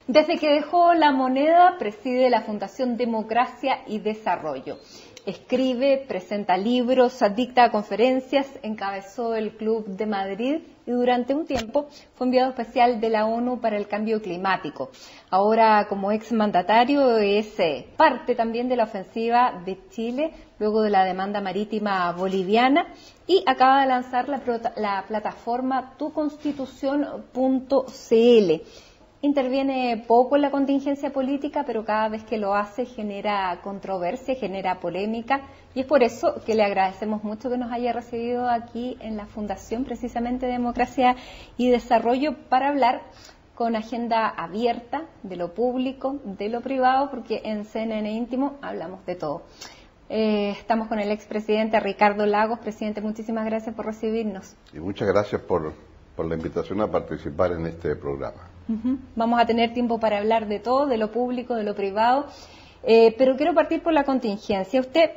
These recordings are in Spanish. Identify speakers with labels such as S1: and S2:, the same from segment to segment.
S1: Desde que dejó La Moneda, preside la Fundación Democracia y Desarrollo. Escribe, presenta libros, dicta conferencias, encabezó el Club de Madrid y durante un tiempo fue enviado especial de la ONU para el cambio climático. Ahora, como exmandatario, es parte también de la ofensiva de Chile luego de la demanda marítima boliviana y acaba de lanzar la plataforma tuconstitucion.cl. Interviene poco en la contingencia política, pero cada vez que lo hace genera controversia, genera polémica, y es por eso que le agradecemos mucho que nos haya recibido aquí en la Fundación, precisamente Democracia y Desarrollo, para hablar con agenda abierta de lo público, de lo privado, porque en CNN Íntimo hablamos de todo. Estamos con el expresidente Ricardo Lagos. Presidente, muchísimas gracias por recibirnos.
S2: Y muchas gracias por la invitación a participar en este programa.
S1: Vamos a tener tiempo para hablar de todo, de lo público, de lo privado, pero quiero partir por la contingencia. Usted,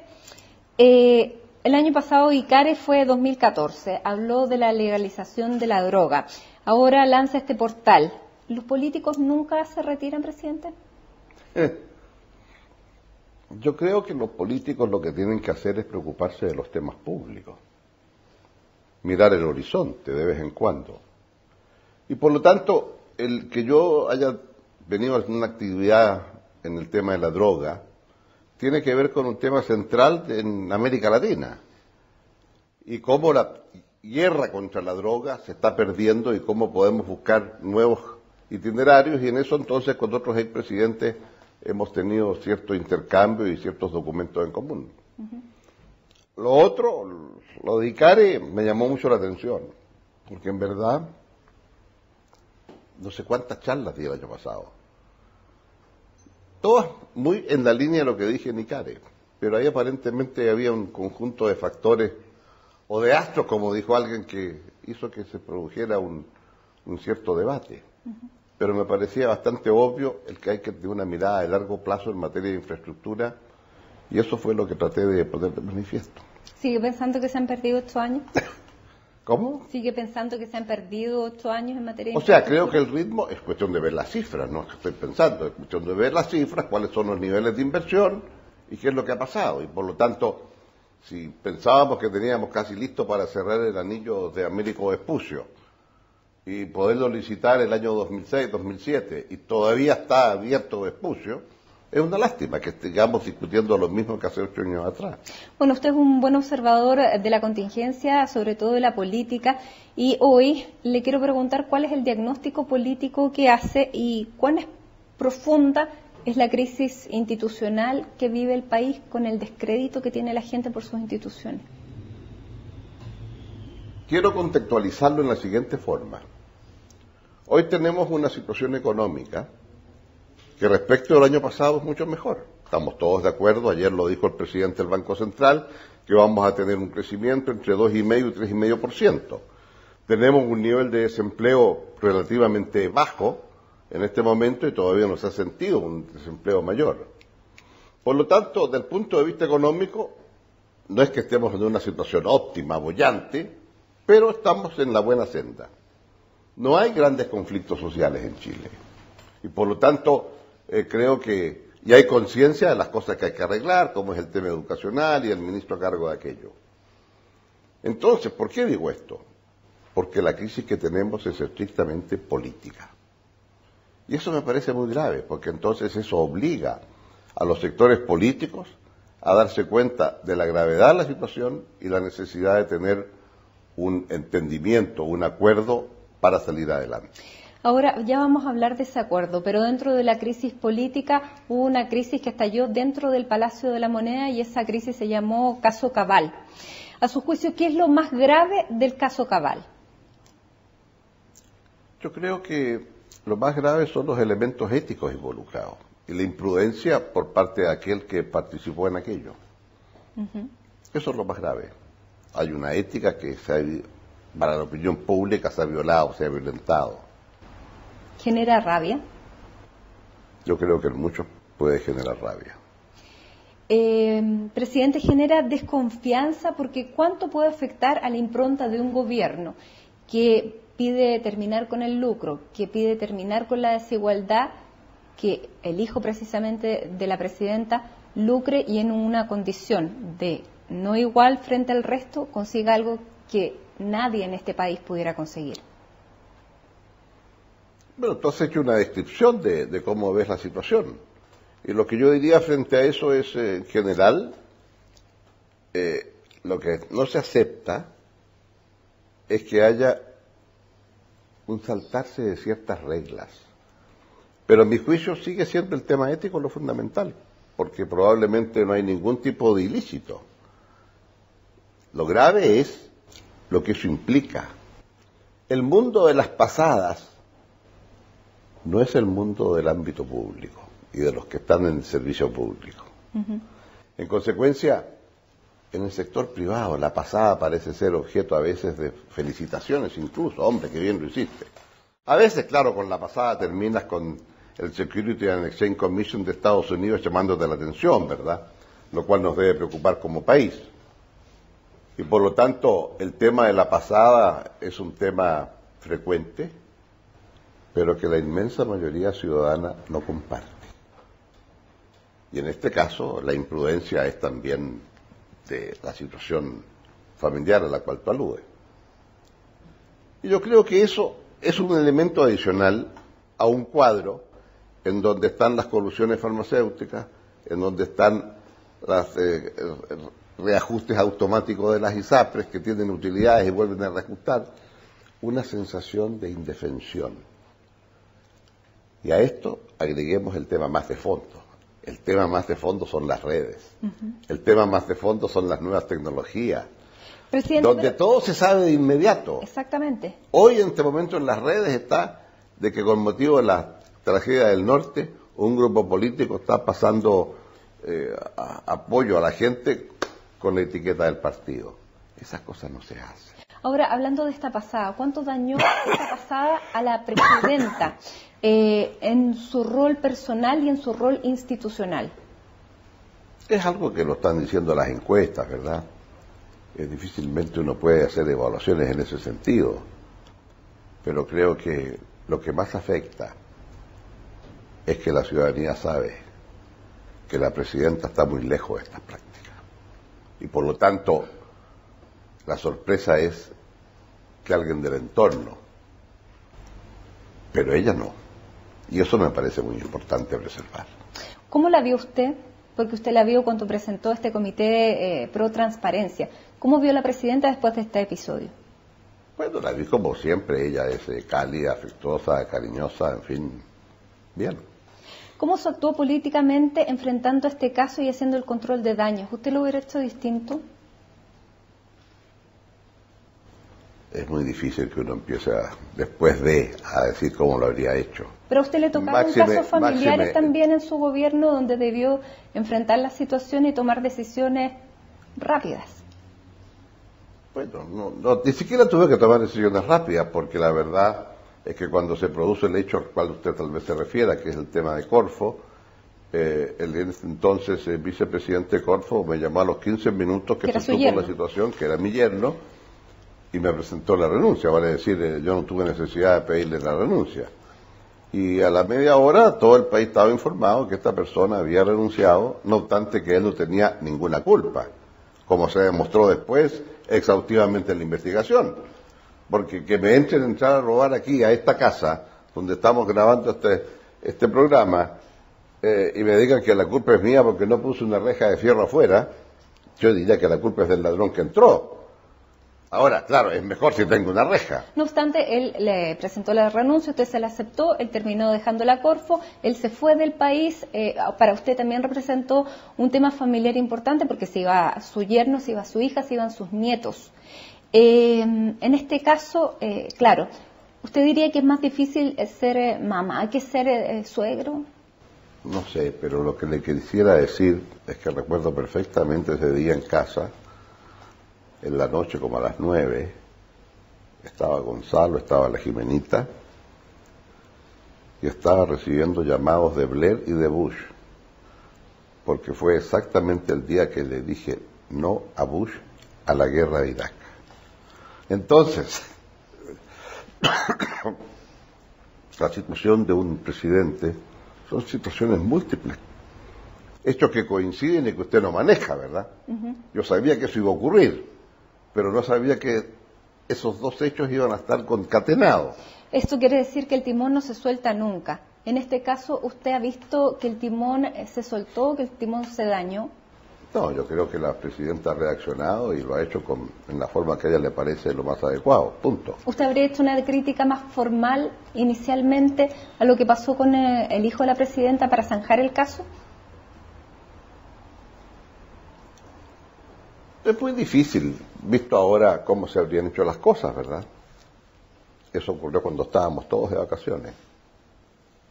S1: el año pasado, ICARE fue 2014, habló de la legalización de la droga, ahora lanza este portal. ¿Los políticos nunca se retiran, presidente?
S2: Yo creo que los políticos lo que tienen que hacer es preocuparse de los temas públicos, mirar el horizonte de vez en cuando. Y por lo tanto, el que yo haya venido a hacer una actividad en el tema de la droga tiene que ver con un tema central en América Latina y cómo la guerra contra la droga se está perdiendo y cómo podemos buscar nuevos itinerarios, y en eso entonces con otros expresidentes hemos tenido cierto intercambio y ciertos documentos en común. Lo otro, lo de ICARE, me llamó mucho la atención, porque en verdad no sé cuántas charlas di el año pasado, todas muy en la línea de lo que dije en ICARE, pero ahí aparentemente había un conjunto de factores o de astros, como dijo alguien, que hizo que se produjera un cierto debate. Pero me parecía bastante obvio el que hay que tener una mirada de largo plazo en materia de infraestructura, y eso fue lo que traté de poner de manifiesto.
S1: ¿Sigue pensando que se han perdido 8 años?
S2: ¿Cómo?
S1: ¿Sigue pensando que se han perdido 8 años en materia de
S2: infraestructura? O sea, creo que el ritmo es cuestión de ver las cifras, no es que estoy pensando, es cuestión de ver las cifras, cuáles son los niveles de inversión y qué es lo que ha pasado. Y por lo tanto, si pensábamos que teníamos casi listo para cerrar el anillo de Américo Vespucio y poderlo licitar el año 2006-2007 y todavía está abierto Vespucio, es una lástima que estemos discutiendo lo mismo que hace 8 años atrás.
S1: Bueno, usted es un buen observador de la contingencia, sobre todo de la política, y hoy le quiero preguntar cuál es el diagnóstico político que hace y cuán profunda es la crisis institucional que vive el país con el descrédito que tiene la gente por sus instituciones.
S2: Quiero contextualizarlo en la siguiente forma. Hoy tenemos una situación económica que respecto al año pasado es mucho mejor. Estamos todos de acuerdo, ayer lo dijo el presidente del Banco Central, que vamos a tener un crecimiento entre 2,5 y 3,5%. Tenemos un nivel de desempleo relativamente bajo en este momento y todavía no se ha sentido un desempleo mayor. Por lo tanto, desde el punto de vista económico, no es que estemos en una situación óptima, boyante, pero estamos en la buena senda. No hay grandes conflictos sociales en Chile y por lo tanto creo que ya hay conciencia de las cosas que hay que arreglar, como es el tema educacional y el ministro a cargo de aquello. Entonces, ¿por qué digo esto? Porque la crisis que tenemos es estrictamente política. Y eso me parece muy grave, porque entonces eso obliga a los sectores políticos a darse cuenta de la gravedad de la situación y la necesidad de tener un entendimiento, un acuerdo para salir adelante.
S1: Ahora ya vamos a hablar de ese acuerdo, pero dentro de la crisis política hubo una crisis que estalló dentro del Palacio de la Moneda y esa crisis se llamó Caso Cabal. A su juicio, ¿qué es lo más grave del Caso Cabal?
S2: Yo creo que lo más grave son los elementos éticos involucrados y la imprudencia por parte de aquel que participó en aquello. Eso es lo más grave. Hay una ética que para la opinión pública se ha violado, se ha violentado.
S1: ¿Genera rabia?
S2: Yo creo que en muchos puede generar rabia.
S1: Presidente, genera desconfianza porque ¿cuánto puede afectar a la impronta de un gobierno que pide terminar con el lucro, que pide terminar con la desigualdad que el hijo precisamente de la presidenta lucre y en una condición de no igual frente al resto consiga algo que nadie en este país pudiera conseguir.
S2: Bueno, tú has hecho una descripción de cómo ves la situación. Y lo que yo diría frente a eso es, en general, lo que no se acepta es que haya un saltarse de ciertas reglas. Pero en mi juicio sigue siendo el tema ético lo fundamental, porque probablemente no hay ningún tipo de ilícito. Lo grave es lo que eso implica. El mundo de las pasadas no es el mundo del ámbito público y de los que están en el servicio público. En consecuencia, en el sector privado la pasada parece ser objeto a veces de felicitaciones incluso, hombre, qué bien lo hiciste. A veces, claro, con la pasada terminas con el Security and Exchange Commission de Estados Unidos llamándote la atención, ¿verdad? Lo cual nos debe preocupar como país. Y por lo tanto, el tema de la pasada es un tema frecuente, pero que la inmensa mayoría ciudadana no comparte. Y en este caso, la imprudencia es también de la situación familiar a la cual tú aludes. Y yo creo que eso es un elemento adicional a un cuadro en donde están las colusiones farmacéuticas, en donde están los reajustes automáticos de las ISAPRES que tienen utilidades y vuelven a reajustar, una sensación de indefensión. Y a esto agreguemos el tema más de fondo. El tema más de fondo son las redes. El tema más de fondo son las nuevas tecnologías.
S1: Presidente,
S2: donde todo se sabe de inmediato.
S1: Exactamente.
S2: Hoy en este momento en las redes está de que con motivo de la tragedia del norte, un grupo político está pasando apoyo a la gente con la etiqueta del partido. Esas cosas no se hacen.
S1: Ahora, hablando de esta pasada, ¿cuánto dañó esta pasada a la presidenta en su rol personal y en su rol institucional?
S2: Es algo que lo están diciendo las encuestas, ¿verdad? Difícilmente uno puede hacer evaluaciones en ese sentido, pero creo que lo que más afecta es que la ciudadanía sabe que la presidenta está muy lejos de estas prácticas. Y por lo tanto, la sorpresa es que alguien del entorno, pero ella no. Y eso me parece muy importante preservar.
S1: ¿Cómo la vio usted? Porque usted la vio cuando presentó este comité pro transparencia. ¿Cómo vio la presidenta después de este episodio?
S2: Bueno, la vi como siempre, ella es cálida, afectuosa, cariñosa, en fin, bien.
S1: ¿Cómo se actuó políticamente enfrentando este caso y haciendo el control de daños? ¿Usted lo hubiera hecho distinto?
S2: Es muy difícil que uno empiece después a decir cómo lo habría hecho.
S1: Pero a usted le tocaron casos familiares también en su gobierno donde debió enfrentar la situación y tomar decisiones rápidas.
S2: Bueno, no, ni siquiera tuve que tomar decisiones rápidas, porque la verdad es que cuando se produce el hecho al cual usted tal vez se refiera, que es el tema de Corfo, entonces el vicepresidente Corfo me llamó a los 15 minutos que se supo la situación, que era mi yerno, y me presentó la renuncia, vale decir, yo no tuve necesidad de pedirle la renuncia. Y a la media hora todo el país estaba informado que esta persona había renunciado, no obstante que él no tenía ninguna culpa, como se demostró después exhaustivamente en la investigación. Porque que me entrar a robar aquí, a esta casa, donde estamos grabando este programa, y me digan que la culpa es mía porque no puse una reja de fierro afuera, yo diría que la culpa es del ladrón que entró. Ahora, claro, es mejor si tengo una reja.
S1: No obstante, él le presentó la renuncia, usted se la aceptó, él terminó dejando la Corfo, él se fue del país. Para usted también representó un tema familiar importante porque se iba su yerno, se iba su hija, se iban sus nietos. En este caso, claro, ¿usted diría que es más difícil ser mamá que ser suegro?
S2: No sé, pero lo que le quisiera decir es que recuerdo perfectamente ese día en casa. En la noche, como a las 9, estaba Gonzalo, estaba la Jimenita, y estaba recibiendo llamados de Blair y de Bush, porque fue exactamente el día que le dije no a Bush a la guerra de Irak. Entonces, la situación de un presidente son situaciones múltiples, hechos que coinciden y que usted no maneja, ¿verdad? Yo sabía que eso iba a ocurrir, pero no sabía que esos dos hechos iban a estar concatenados.
S1: Esto quiere decir que el timón no se suelta nunca. En este caso, ¿usted ha visto que el timón se soltó, que el timón se dañó?
S2: No, yo creo que la presidenta ha reaccionado y lo ha hecho en la forma que a ella le parece lo más adecuado, punto.
S1: ¿Usted habría hecho una crítica más formal inicialmente a lo que pasó con el hijo de la presidenta para zanjar el caso?
S2: Es muy difícil, visto ahora cómo se habrían hecho las cosas, ¿verdad? Eso ocurrió cuando estábamos todos de vacaciones.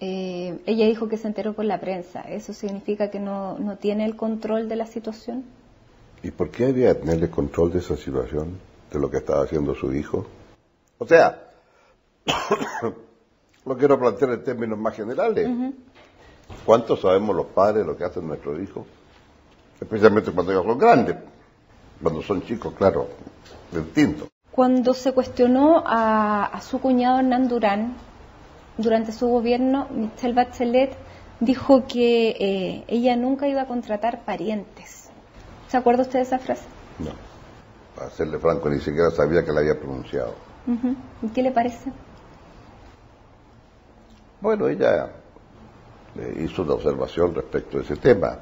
S1: Ella dijo que se enteró por la prensa. ¿Eso significa que no tiene el control de la situación?
S2: ¿Y por qué había que tener el control de esa situación, de lo que estaba haciendo su hijo? O sea, lo quiero plantear en términos más generales. ¿Cuántos sabemos los padres lo que hacen nuestros hijos? Especialmente cuando ellos son grandes. Cuando son chicos, claro, distinto.
S1: Cuando se cuestionó a su cuñado Hernán Durán, durante su gobierno, Michelle Bachelet dijo que ella nunca iba a contratar parientes. ¿Se acuerda usted de esa frase?
S2: No, para serle franco, ni siquiera sabía que la había pronunciado.
S1: ¿Y qué le parece?
S2: Bueno, ella hizo una observación respecto a ese tema.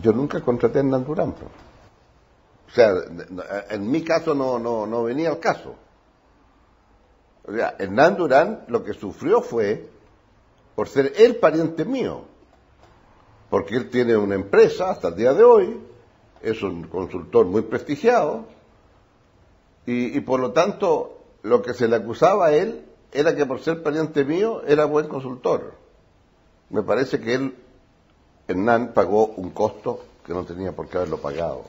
S2: Yo nunca contraté a Hernán Durán. O sea, en mi caso no venía al caso. O sea, Hernán Durán lo que sufrió fue por ser el pariente mío, porque él tiene una empresa hasta el día de hoy, es un consultor muy prestigiado, y por lo tanto lo que se le acusaba a él era que por ser pariente mío era buen consultor. Me parece que Hernán pagó un costo que no tenía por qué haberlo pagado.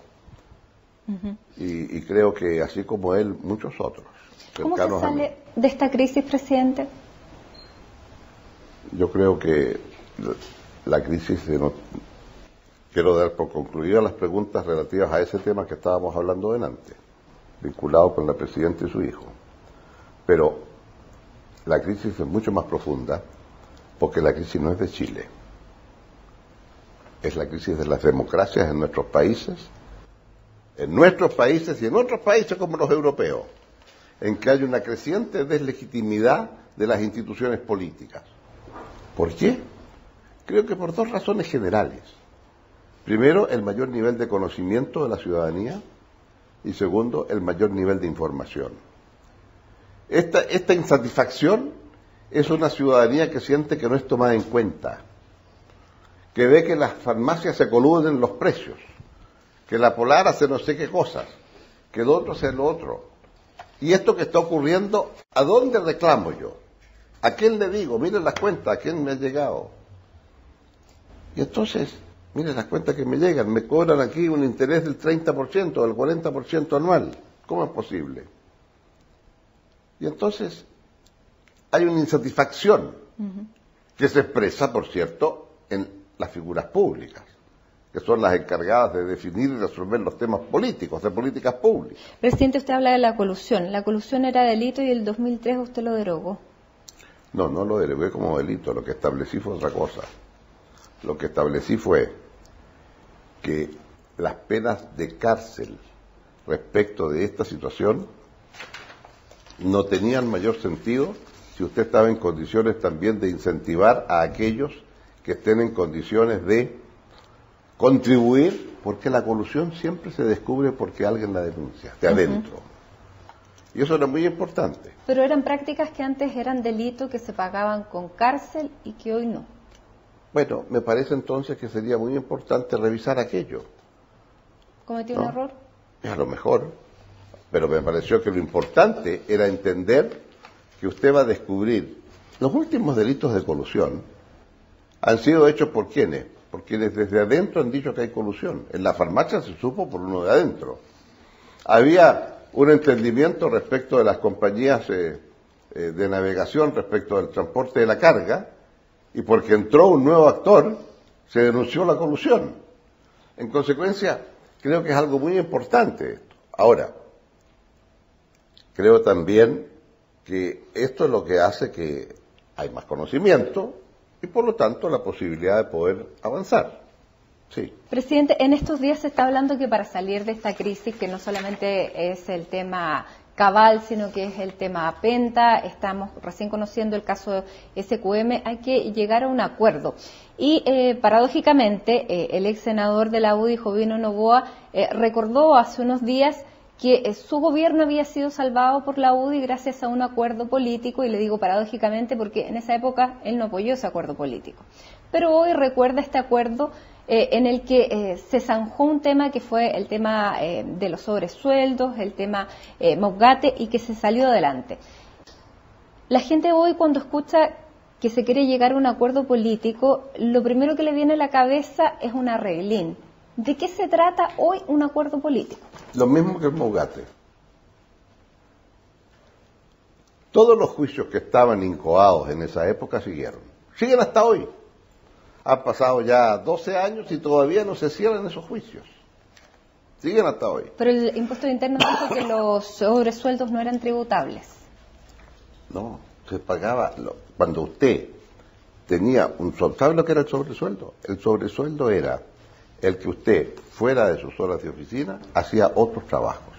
S2: Y creo que así como él, muchos otros.
S1: ¿Cómo se sale de esta crisis, presidente?
S2: Yo creo que la crisis, quiero dar por concluidas las preguntas relativas a ese tema que estábamos hablando delante, vinculado con la presidenta y su hijo. Pero la crisis es mucho más profunda, porque la crisis no es de Chile. Es la crisis de las democracias en nuestros países y en otros países como los europeos, en que hay una creciente deslegitimidad de las instituciones políticas. ¿Por qué? Creo que por dos razones generales. Primero, el mayor nivel de conocimiento de la ciudadanía, y segundo, el mayor nivel de información. Esta insatisfacción es una ciudadanía que siente que no es tomada en cuenta, que ve que las farmacias se coluden en los precios, que la Polar hace no sé qué cosas, que el otro hace lo otro. Y esto que está ocurriendo, ¿a dónde reclamo yo? ¿A quién le digo? Miren las cuentas, ¿a quién me ha llegado? Y entonces, miren las cuentas que me llegan, me cobran aquí un interés del 30%, del 40% anual. ¿Cómo es posible? Y entonces, hay una insatisfacción que se expresa, por cierto, en las figuras públicas, que son las encargadas de definir y resolver los temas políticos, de políticas públicas.
S1: Presidente, usted habla de la colusión. La colusión era delito y el 2003 usted lo derogó.
S2: No lo derogué como delito, lo que establecí fue otra cosa. Lo que establecí fue que las penas de cárcel respecto de esta situación no tenían mayor sentido si usted estaba en condiciones también de incentivar a aquellos que estén en condiciones de contribuir, porque la colusión siempre se descubre porque alguien la denuncia, de adentro. Y eso era muy importante.
S1: Pero eran prácticas que antes eran delito, que se pagaban con cárcel y que hoy no.
S2: Bueno, me parece entonces que sería muy importante revisar aquello.
S1: ¿Cometió un error?
S2: A lo mejor, pero me pareció que lo importante era entender que usted va a descubrir los últimos delitos de colusión han sido hechos por ¿quiénes? Por quienes desde adentro han dicho que hay colusión. En la farmacia se supo por uno de adentro. Había un entendimiento respecto de las compañías de navegación, respecto del transporte de la carga, y porque entró un nuevo actor, se denunció la colusión. En consecuencia, creo que es algo muy importante esto. Ahora, creo también que esto es lo que hace que hay más conocimiento, y por lo tanto la posibilidad de poder avanzar. Sí.
S1: Presidente, en estos días se está hablando que para salir de esta crisis, que no solamente es el tema Cabal, sino que es el tema Penta, estamos recién conociendo el caso SQM, hay que llegar a un acuerdo. Y paradójicamente, el ex senador de la UDI, Jovino Novoa, recordó hace unos días que su gobierno había sido salvado por la UDI gracias a un acuerdo político, y le digo paradójicamente porque en esa época él no apoyó ese acuerdo político. Pero hoy recuerda este acuerdo en el que se zanjó un tema que fue el tema de los sobresueldos, el tema Mogate, y que se salió adelante. La gente hoy, cuando escucha que se quiere llegar a un acuerdo político, lo primero que le viene a la cabeza es un arreglín. ¿De qué se trata hoy un acuerdo político?
S2: Lo mismo que el Mogate. Todos los juicios que estaban incoados en esa época siguen hasta hoy. Han pasado ya 12 años y todavía no se cierran esos juicios. Siguen hasta hoy.
S1: Pero el impuesto interno dijo que los sobresueldos no eran tributables.
S2: No, se pagaba cuando usted tenía un... ¿Sabe lo que era el sobresueldo? El sobresueldo era el que usted, fuera de sus horas de oficina, hacía otros trabajos.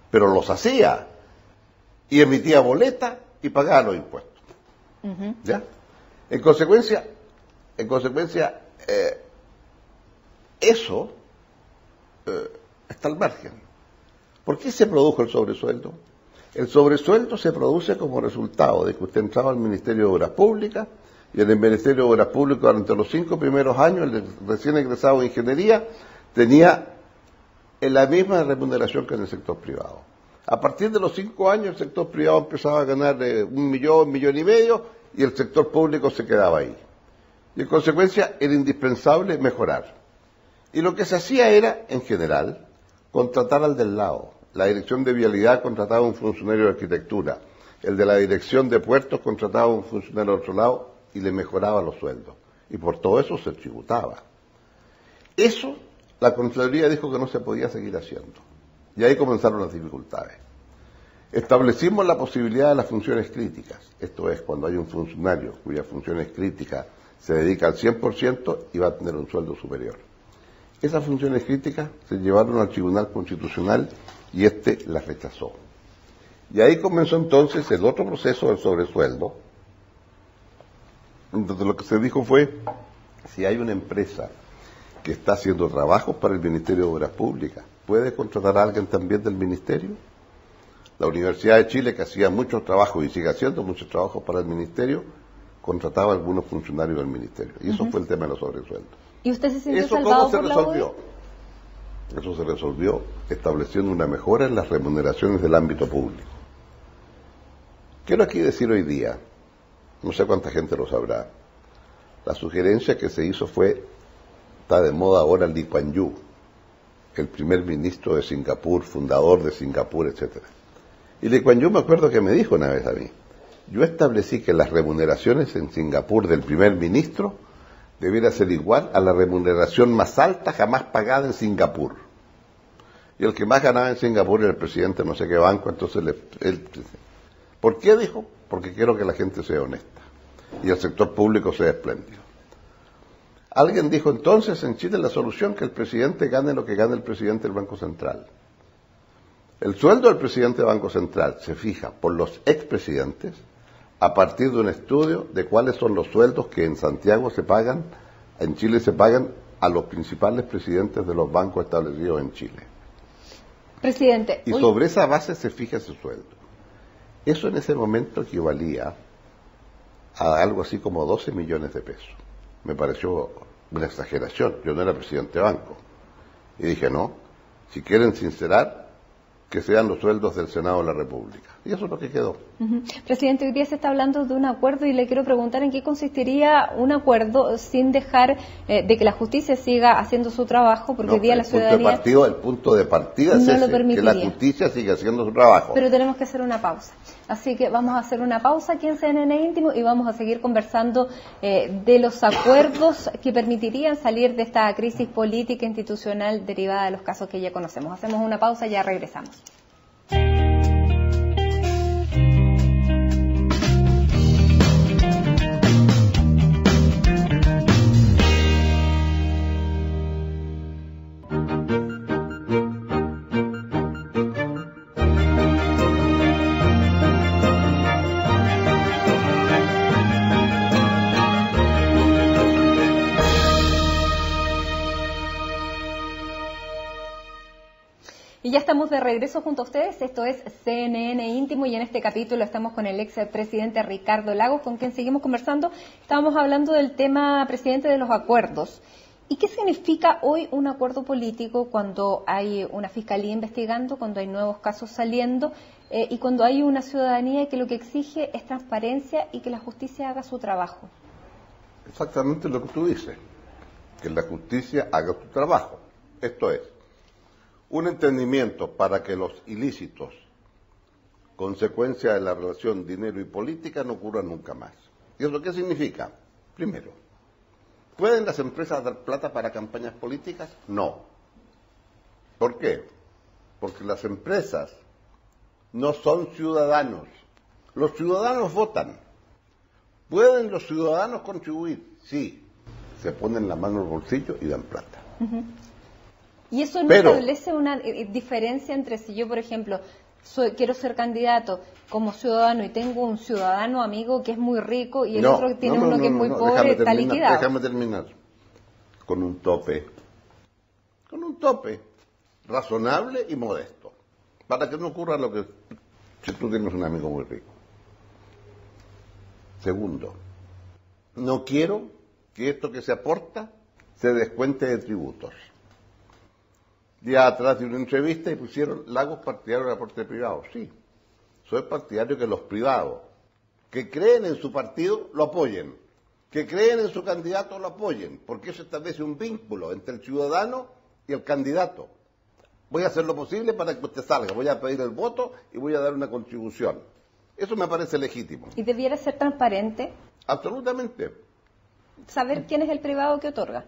S2: Pero los hacía y emitía boleta y pagaba los impuestos. ¿Ya? En consecuencia, eso está al margen. ¿Por qué se produjo el sobresueldo? El sobresueldo se produce como resultado de que usted entraba al Ministerio de Obras Públicas, y en el Ministerio de Obras Públicas durante los 5 primeros años el recién egresado de Ingeniería tenía la misma remuneración que en el sector privado. A partir de los 5 años el sector privado empezaba a ganar 1 millón, 1,5 millones, y el sector público se quedaba ahí. Y en consecuencia era indispensable mejorar. Y lo que se hacía era, en general, contratar al del lado. La Dirección de Vialidad contrataba a un funcionario de arquitectura, el de la Dirección de Puertos contrataba a un funcionario de otro lado y le mejoraba los sueldos. Y por todo eso se tributaba. Eso la Contraloría dijo que no se podía seguir haciendo. Y ahí comenzaron las dificultades. Establecimos la posibilidad de las funciones críticas. Esto es, cuando hay un funcionario cuya función es crítica, se dedica al 100% y va a tener un sueldo superior. Esas funciones críticas se llevaron al Tribunal Constitucional y las rechazó. Y ahí comenzó entonces el otro proceso del sobresueldo. Entonces lo que se dijo fue, si hay una empresa que está haciendo trabajos para el Ministerio de Obras Públicas, ¿puede contratar a alguien también del Ministerio? La Universidad de Chile, que hacía muchos trabajos y sigue haciendo muchos trabajos para el Ministerio, contrataba a algunos funcionarios del Ministerio. Y eso fue el tema de los sobresueldos.
S1: ¿Y usted se sintió salvado por la UDI?
S2: ¿Eso cómo se resolvió? Eso se resolvió estableciendo una mejora en las remuneraciones del ámbito público. Quiero aquí decir hoy día, no sé cuánta gente lo sabrá, la sugerencia que se hizo fue, está de moda ahora Lee Kuan Yew, el primer ministro de Singapur, fundador de Singapur, etcétera. Y Lee Kuan Yew me acuerdo que me dijo una vez a mí, yo establecí que las remuneraciones en Singapur del primer ministro debiera ser igual a la remuneración más alta jamás pagada en Singapur. Y el que más ganaba en Singapur era el presidente no sé qué banco, entonces ¿por qué dijo? Porque quiero que la gente sea honesta y el sector público sea espléndido. Alguien dijo entonces en Chile la solución, que el presidente gane lo que gane el presidente del Banco Central. El sueldo del presidente del Banco Central se fija por los expresidentes a partir de un estudio de cuáles son los sueldos que en Santiago se pagan, en Chile se pagan a los principales presidentes de los bancos establecidos en Chile.
S1: Presidente.
S2: Y sobre esa base se fija ese sueldo. Eso en ese momento equivalía a algo así como 12 millones de pesos. Me pareció una exageración. Yo no era presidente de banco. Y dije, no, si quieren sincerar, que sean los sueldos del Senado de la República. Y eso es lo que quedó.
S1: Presidente, hoy día se está hablando de un acuerdo y le quiero preguntar en qué consistiría un acuerdo sin dejar de que la justicia siga haciendo su trabajo, porque hoy día la ciudadanía...
S2: El punto de partida es ese, que la justicia siga haciendo su trabajo.
S1: Pero tenemos que hacer una pausa. Así que vamos a hacer una pausa aquí en CNN Íntimo y vamos a seguir conversando de los acuerdos que permitirían salir de esta crisis política institucional derivada de los casos que ya conocemos. Hacemos una pausa y ya regresamos. Y ya estamos de regreso junto a ustedes. Esto es CNN Íntimo y en este capítulo estamos con el expresidente Ricardo Lagos, con quien seguimos conversando. Estábamos hablando del tema, presidente, de los acuerdos. ¿Y qué significa hoy un acuerdo político cuando hay una fiscalía investigando, cuando hay nuevos casos saliendo y cuando hay una ciudadanía que lo que exige es transparencia y que la justicia haga su trabajo?
S2: Exactamente lo que tú dices, que la justicia haga su trabajo. Esto es, un entendimiento para que los ilícitos, consecuencia de la relación dinero y política, no ocurran nunca más. ¿Y eso qué significa? Primero, ¿pueden las empresas dar plata para campañas políticas? No. ¿Por qué? Porque las empresas no son ciudadanos. Los ciudadanos votan. ¿Pueden los ciudadanos contribuir? Sí. Se ponen la mano en el bolsillo y dan plata.
S1: Uh-huh. ¿Y eso no establece una diferencia entre si yo, por ejemplo, quiero ser candidato como ciudadano y tengo un ciudadano amigo que es muy rico y el otro tiene uno que es muy pobre, está liquidado?
S2: Déjame terminar. Con un tope razonable y modesto, para que no ocurra lo que si tú tienes un amigo muy rico. Segundo, no quiero que esto que se aporta se descuente de tributos. Día atrás de una entrevista y pusieron Lagos partidario del aporte privado. Sí, soy partidario que los privados que creen en su partido lo apoyen, que creen en su candidato lo apoyen, porque eso establece un vínculo entre el ciudadano y el candidato. Voy a hacer lo posible para que usted salga, voy a pedir el voto y voy a dar una contribución. Eso me parece legítimo.
S1: ¿Y debiera ser transparente?
S2: Absolutamente.
S1: ¿Saber quién es el privado que otorga?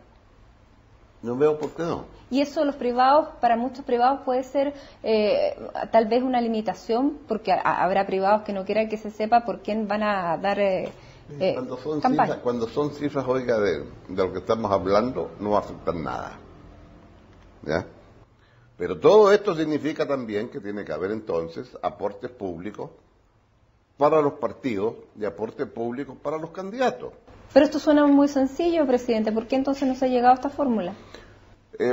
S2: No veo por qué no.
S1: Y eso los privados, para muchos privados puede ser tal vez una limitación, porque habrá privados que no quieran que se sepa por quién van a dar
S2: cuando son cifras, oiga, de lo que estamos hablando, no afectan nada. ¿Ya? Pero todo esto significa también que tiene que haber entonces aportes públicos para los partidos y aportes públicos para los candidatos.
S1: Pero esto suena muy sencillo, presidente. ¿Por qué entonces no se ha llegado a esta fórmula?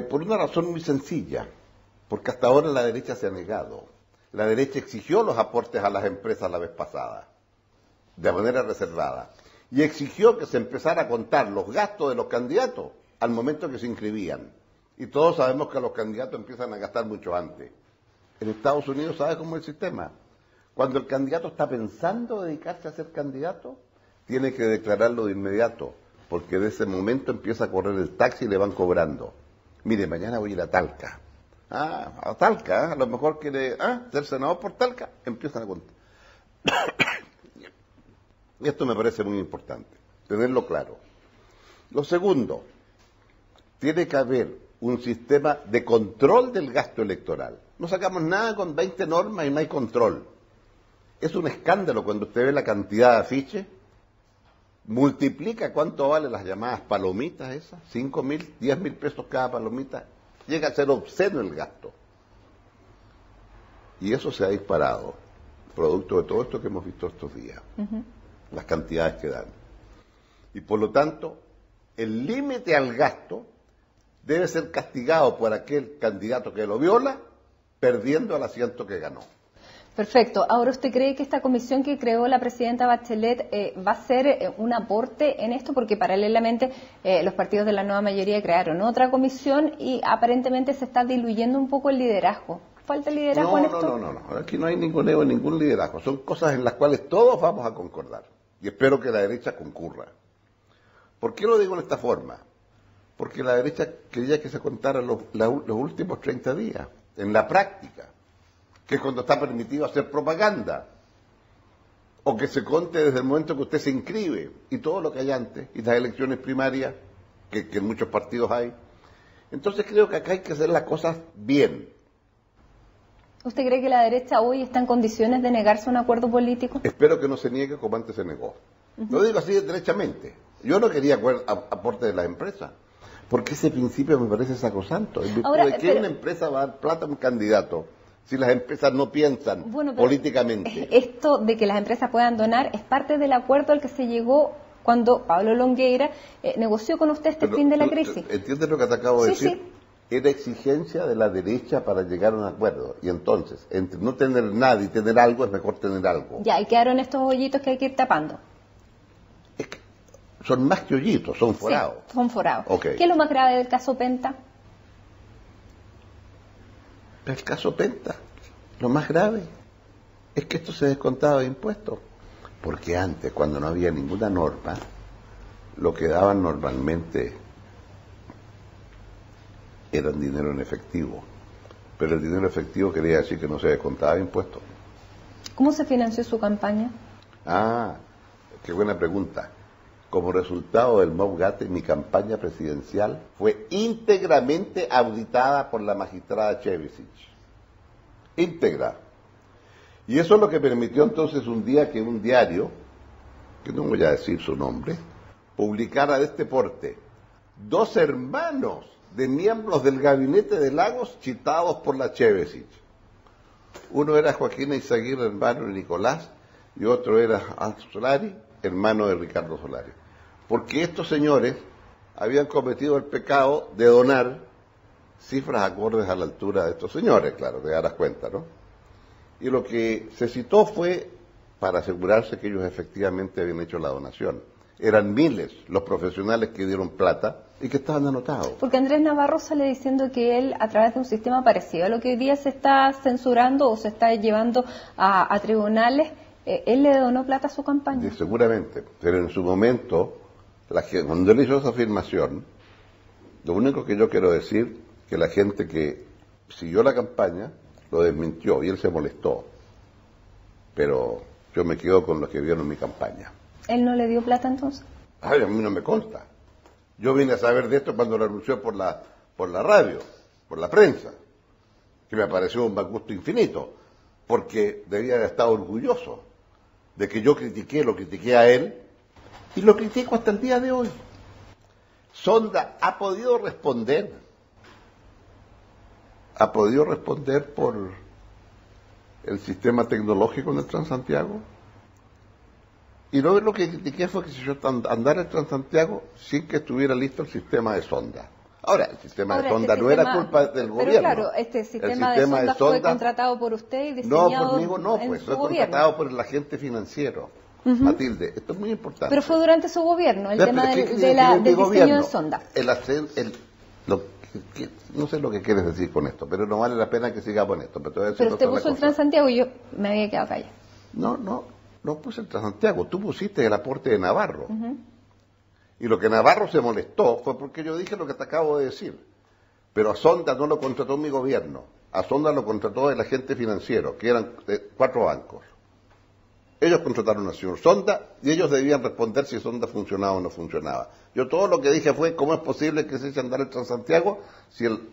S2: Por una razón muy sencilla. Porque hasta ahora la derecha se ha negado. La derecha exigió los aportes a las empresas la vez pasada, de manera reservada. Y exigió que se empezara a contar los gastos de los candidatos al momento que se inscribían. Y todos sabemos que los candidatos empiezan a gastar mucho antes. En Estados Unidos, ¿sabe cómo es el sistema? Cuando el candidato está pensando dedicarse a ser candidato, tiene que declararlo de inmediato, porque de ese momento empieza a correr el taxi y le van cobrando. Mire, mañana voy a ir a Talca. A Talca, a lo mejor quiere ser senador por Talca, empiezan a contar. Y esto me parece muy importante, tenerlo claro. Lo segundo, tiene que haber un sistema de control del gasto electoral. No sacamos nada con 20 normas y no hay control. Es un escándalo cuando usted ve la cantidad de afiches. Multiplica cuánto valen las llamadas palomitas esas, 5.000, 10.000 pesos cada palomita, llega a ser obsceno el gasto. Y eso se ha disparado, producto de todo esto que hemos visto estos días, las cantidades que dan. Y por lo tanto, el límite al gasto debe ser castigado por aquel candidato que lo viola, perdiendo el asiento que ganó.
S1: Perfecto. Ahora, ¿usted cree que esta comisión que creó la presidenta Bachelet va a ser un aporte en esto? Porque paralelamente los partidos de la nueva mayoría crearon otra comisión y aparentemente se está diluyendo un poco el liderazgo. ¿Falta liderazgo en esto?
S2: No. Aquí no hay ningún liderazgo. Son cosas en las cuales todos vamos a concordar. Y espero que la derecha concurra. ¿Por qué lo digo en esta forma? Porque la derecha quería que se contaran los últimos 30 días, en la práctica, que es cuando está permitido hacer propaganda, o que se conte desde el momento que usted se inscribe, y todo lo que hay antes, y las elecciones primarias, que en muchos partidos hay. Entonces creo que acá hay que hacer las cosas bien.
S1: ¿Usted cree que la derecha hoy está en condiciones de negarse a un acuerdo político?
S2: Espero que no se niegue como antes se negó. Lo digo así derechamente. Yo no quería aporte de las empresas, porque ese principio me parece sacrosanto. ¿De qué una empresa va a dar plata a un candidato si las empresas no piensan políticamente?
S1: Esto de que las empresas puedan donar es parte del acuerdo al que se llegó cuando Pablo Longueira negoció con usted fin de la crisis.
S2: ¿Entiendes lo que te acabo de decir?
S1: Sí.
S2: era exigencia de la derecha para llegar a un acuerdo. Y entonces, entre no tener nada y tener algo, es mejor tener algo.
S1: Ya, y quedaron estos hoyitos que hay que ir tapando.
S2: Es que son más que hoyitos, son forados.
S1: Sí, son forados.
S2: Okay.
S1: ¿Qué es lo más grave del caso Penta?
S2: El caso Penta, lo más grave es que esto se descontaba de impuestos. Porque antes, cuando no había ninguna norma, lo que daban normalmente era dinero en efectivo. Pero el dinero efectivo quería decir que no se descontaba de impuestos.
S1: ¿Cómo se financió su campaña?
S2: Ah, qué buena pregunta. Como resultado del Mobgate, mi campaña presidencial fue íntegramente auditada por la magistrada Chevisic. Íntegra. Y eso es lo que permitió entonces un día que un diario, que no voy a decir su nombre, publicara de este porte: 2 hermanos de miembros del gabinete de Lagos citados por la Chevisic. Uno era Joaquín Izaguirre, hermano de Nicolás, y otro era Alto Solari, hermano de Ricardo Solari. Porque estos señores habían cometido el pecado de donar cifras acordes a la altura de estos señores, claro, te darás cuenta, ¿no? Y lo que se citó fue para asegurarse que ellos efectivamente habían hecho la donación. Eran miles los profesionales que dieron plata y que estaban anotados.
S1: Porque Andrés Navarro sale diciendo que él, a través de un sistema parecido a lo que hoy día se está censurando o se está llevando a tribunales, él le donó plata a su campaña.
S2: Sí, seguramente, pero en su momento, cuando él hizo esa afirmación, lo único que yo quiero decir, que la gente que siguió la campaña lo desmintió y él se molestó. Pero yo me quedo con los que vieron mi campaña.
S1: ¿Él no le dio plata entonces?
S2: Ay, a mí no me consta. Yo vine a saber de esto cuando lo anunció por la radio, por la prensa, que me pareció un mal gusto infinito, porque debía de estar orgulloso de que yo lo critiqué a él, y lo critico hasta el día de hoy. Sonda ha podido responder por el sistema tecnológico en el Transantiago. Y luego lo que critiqué fue que si yo andara el Transantiago sin que estuviera listo el sistema de Sonda. Ahora, el sistema de Sonda no era culpa del gobierno.
S1: Pero claro, este sistema de Sonda fue contratado por usted y diseñado
S2: no, conmigo no, pues fue contratado por el agente financiero. Matilde, esto es muy importante.
S1: Pero fue durante su gobierno, el tema del diseño de Sonda.
S2: No sé lo que quieres decir con esto, pero no vale la pena que sigamos en esto.
S1: Pero usted puso el Transantiago y yo me había quedado callada.
S2: No puse el Transantiago, tú pusiste el aporte de Navarro. Y lo que Navarro se molestó fue porque yo dije lo que te acabo de decir. Pero a Sonda no lo contrató mi gobierno, a Sonda lo contrató el agente financiero, que eran 4 bancos. Ellos contrataron al señor Sonda y ellos debían responder si Sonda funcionaba o no funcionaba. Yo todo lo que dije fue cómo es posible que se eche a andar el Transantiago si el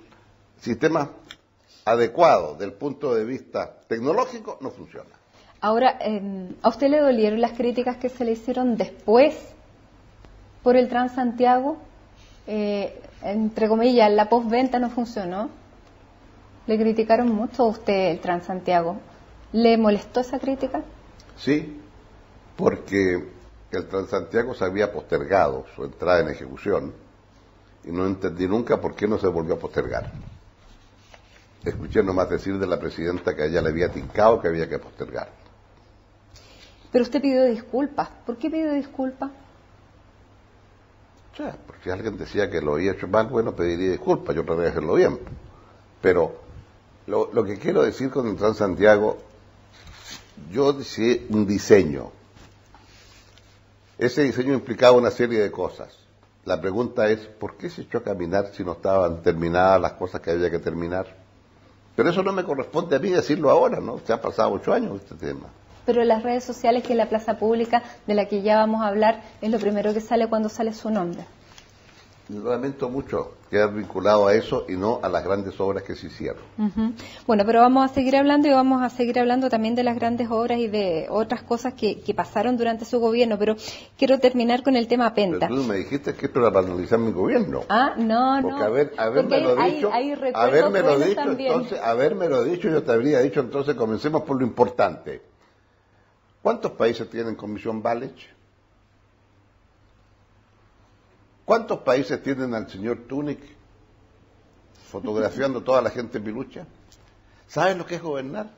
S2: sistema adecuado del punto de vista tecnológico no funciona.
S1: Ahora, ¿a usted le dolieron las críticas que se le hicieron después por el Transantiago? Entre comillas, la postventa no funcionó. ¿Le criticaron mucho a usted el Transantiago? ¿Le molestó esa crítica?
S2: Sí, porque el Transantiago se había postergado su entrada en ejecución y no entendí nunca por qué no se volvió a postergar. Escuché nomás decir de la presidenta que a ella le había tincado que había que postergar.
S1: Pero usted pidió disculpas. ¿Por qué pidió disculpas?
S2: O sea, porque alguien decía que lo había hecho mal, bueno, pediría disculpas, yo traté de hacerlo bien. Pero lo que quiero decir con el Transantiago, yo hice un diseño. Ese diseño implicaba una serie de cosas. La pregunta es, ¿por qué se echó a caminar si no estaban terminadas las cosas que había que terminar? Pero eso no me corresponde a mí decirlo ahora, ¿no? Se han pasado 8 años este tema.
S1: Pero las redes sociales, que es la plaza pública de la que ya vamos a hablar, es lo primero que sale cuando sale su nombre.
S2: Lo lamento mucho quedar vinculado a eso y no a las grandes obras que se hicieron.
S1: Bueno, pero vamos a seguir hablando y vamos a seguir hablando también de las grandes obras y de otras cosas que pasaron durante su gobierno, pero quiero terminar con el tema Penta.
S2: Pero tú me dijiste que esto era para analizar mi gobierno.
S1: No.
S2: Porque haberme dicho, yo te habría dicho, entonces comencemos por lo importante. ¿Cuántos países tienen Comisión Walech? ¿Cuántos países tienen al señor Túnez? fotografiando toda la gente en Pilucha. ¿Sabes lo que es gobernar?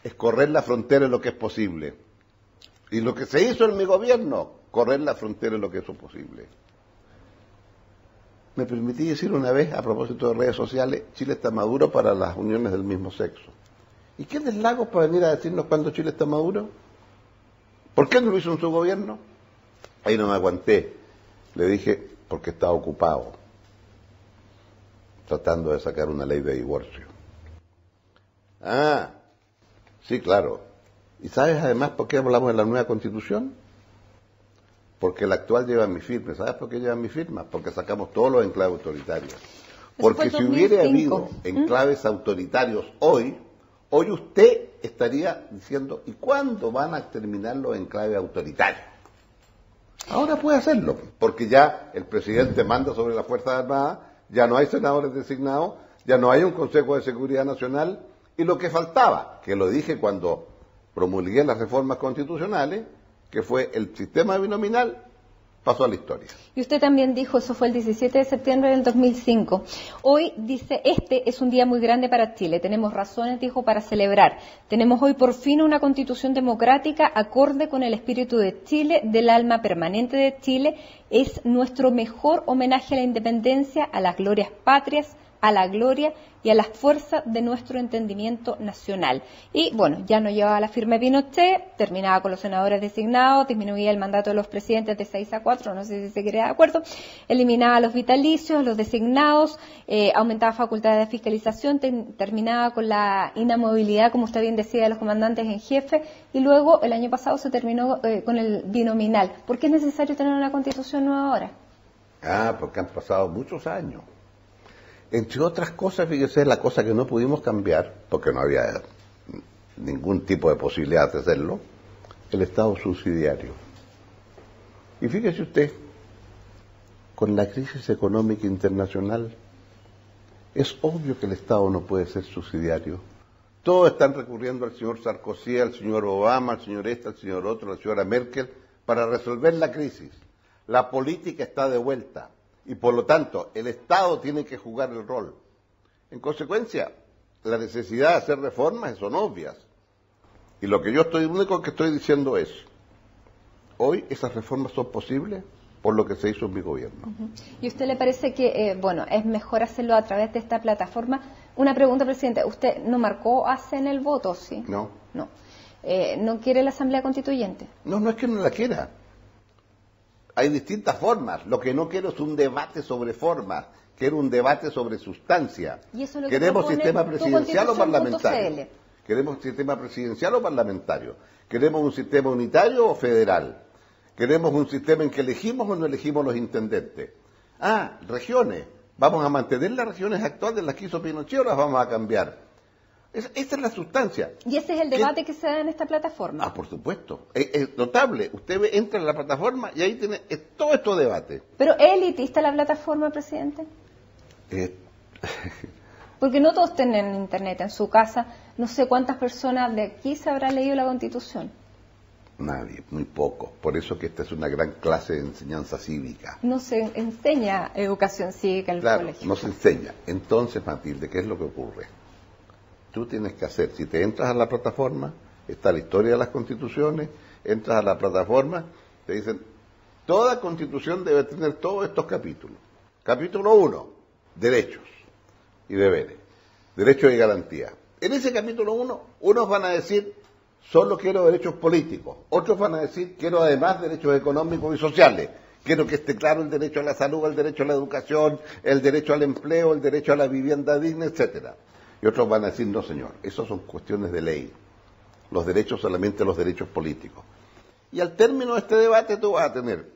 S2: Es correr la frontera en lo que es posible. Y lo que se hizo en mi gobierno, correr la frontera en lo que es posible. Me permití decir una vez, a propósito de redes sociales, Chile está maduro para las uniones del mismo sexo. ¿Y quién es Lagos para venir a decirnos cuándo Chile está maduro? ¿Por qué no lo hizo en su gobierno? Ahí no me aguanté. Le dije, porque estaba ocupado, tratando de sacar una ley de divorcio. Ah, sí, claro. ¿Y sabes además por qué hablamos de la nueva Constitución? Porque la actual lleva mi firma. ¿Sabes por qué lleva mi firma? Porque sacamos todos los enclaves autoritarios. Porque si hubiera habido enclaves autoritarios hoy usted estaría diciendo, ¿y cuándo van a terminar los enclaves autoritarios? Ahora puede hacerlo, porque ya el presidente manda sobre las Fuerzas Armadas, ya no hay senadores designados, ya no hay un Consejo de Seguridad Nacional, y lo que faltaba, que lo dije cuando promulgué las reformas constitucionales, que fue el sistema binominal, pasó a la historia.
S1: Y usted también dijo, eso fue el 17 de septiembre del 2005. Hoy dice, este es un día muy grande para Chile. Tenemos razones, dijo, para celebrar. Tenemos hoy por fin una constitución democrática acorde con el espíritu de Chile, del alma permanente de Chile. Es nuestro mejor homenaje a la independencia, a las glorias patrias, a la gloria y a las fuerzas de nuestro entendimiento nacional. Y bueno, ya no llevaba la firma de Pinochet, terminaba con los senadores designados, disminuía el mandato de los presidentes de 6 a 4, no sé si se queda de acuerdo, eliminaba los vitalicios, los designados, aumentaba facultades de fiscalización, terminaba con la inamovilidad, como usted bien decía, de los comandantes en jefe, y luego el año pasado se terminó con el binominal. ¿Por qué es necesario tener una constitución nueva ahora?
S2: Ah, porque han pasado muchos años. Entre otras cosas, fíjese, la cosa que no pudimos cambiar, porque no había ningún tipo de posibilidad de hacerlo, el Estado subsidiario. Y fíjese usted, con la crisis económica internacional, es obvio que el Estado no puede ser subsidiario. Todos están recurriendo al señor Sarkozy, al señor Obama, al señor al señor otro, a la señora Merkel, para resolver la crisis. La política está de vuelta. Y por lo tanto, el Estado tiene que jugar el rol. En consecuencia, la necesidad de hacer reformas son obvias. Y lo único que estoy diciendo es, hoy esas reformas son posibles por lo que se hizo en mi gobierno.
S1: ¿Y a usted le parece que, es mejor hacerlo a través de esta plataforma? Una pregunta, presidente, ¿usted no marcó hace en el voto, sí?
S2: No.
S1: No. ¿No quiere la Asamblea Constituyente?
S2: No, no es que no la quiera. Hay distintas formas. Lo que no quiero es un debate sobre formas, quiero un debate sobre sustancia.
S1: ¿Y eso es lo que
S2: queremos
S1: propone
S2: sistema presidencial o parlamentario?
S1: CL?
S2: Queremos sistema presidencial o parlamentario. Queremos un sistema unitario o federal. Queremos un sistema en que elegimos o no elegimos los intendentes. Ah, regiones. ¿Vamos a mantener las regiones actuales, las que hizo Pinochet, o las vamos a cambiar? Esa es la sustancia.
S1: ¿Y ese es el debate que se da en esta plataforma?
S2: Ah, por supuesto. Es notable. Usted entra en la plataforma y ahí tiene todo esto debate.
S1: ¿Pero es elitista la plataforma, presidente? Porque no todos tienen internet en su casa. No sé cuántas personas de aquí se habrá leído la Constitución.
S2: Nadie, muy poco. Por eso que esta es una gran clase de enseñanza cívica.
S1: No se enseña educación cívica en el colegio.
S2: Claro, no se enseña. Entonces, Matilde, ¿qué es lo que ocurre? Tú tienes que hacer, si te entras a la plataforma, está la historia de las constituciones, entras a la plataforma, te dicen, toda constitución debe tener todos estos capítulos. Capítulo 1, derechos y deberes, derechos y garantías. En ese capítulo 1, unos van a decir, solo quiero derechos políticos, otros van a decir, quiero además derechos económicos y sociales, quiero que esté claro el derecho a la salud, el derecho a la educación, el derecho al empleo, el derecho a la vivienda digna, etcétera. Y otros van a decir, no señor, esas son cuestiones de ley. Los derechos solamente los derechos políticos. Y al término de este debate tú vas a tener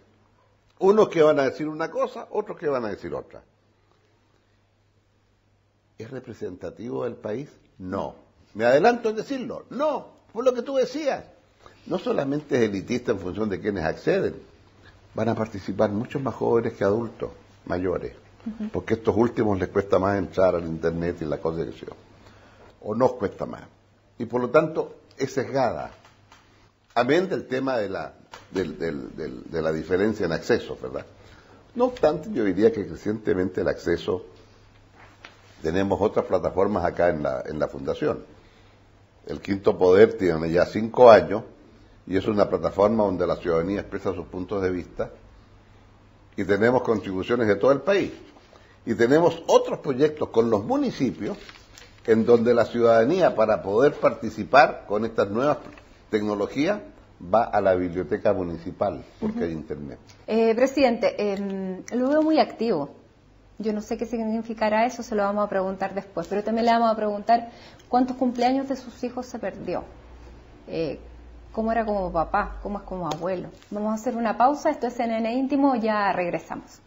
S2: unos que van a decir una cosa, otros que van a decir otra. ¿Es representativo del país? No. ¿Me adelanto en decirlo? No, por lo que tú decías. No solamente es elitista en función de quienes acceden, van a participar muchos más jóvenes que adultos, mayores. Porque a estos últimos les cuesta más entrar al internet y la cosa que sea. O nos cuesta más. Y por lo tanto, es sesgada. Amén del tema de la diferencia en acceso, ¿verdad? No obstante, yo diría que crecientemente el acceso tenemos otras plataformas acá en la Fundación. El Quinto Poder tiene ya 5 años y es una plataforma donde la ciudadanía expresa sus puntos de vista, y tenemos contribuciones de todo el país. Y tenemos otros proyectos con los municipios en donde la ciudadanía, para poder participar con estas nuevas tecnologías, va a la biblioteca municipal porque hay internet.
S1: Presidente, lo veo muy activo. Yo no sé qué significará eso, se lo vamos a preguntar después, pero también le vamos a preguntar cuántos cumpleaños de sus hijos se perdió. ¿Cómo era como papá? ¿Cómo es como abuelo? Vamos a hacer una pausa, esto es CNN Íntimo, ya regresamos.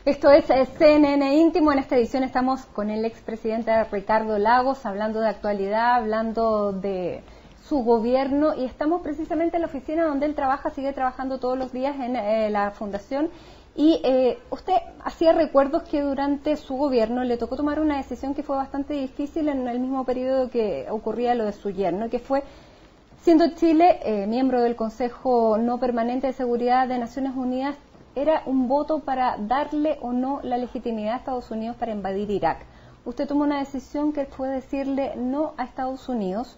S1: Esto es CNN Íntimo. En esta edición estamos con el expresidente Ricardo Lagos, hablando de actualidad, hablando de su gobierno, y estamos precisamente en la oficina donde él trabaja, sigue trabajando todos los días en la fundación. Y usted hacía recuerdos que durante su gobierno le tocó tomar una decisión que fue bastante difícil en el mismo periodo que ocurría lo de su yerno, que fue, siendo Chile miembro del Consejo No Permanente de Seguridad de Naciones Unidas, era un voto para darle o no la legitimidad a Estados Unidos para invadir Irak. Usted tomó una decisión que fue decirle no a Estados Unidos,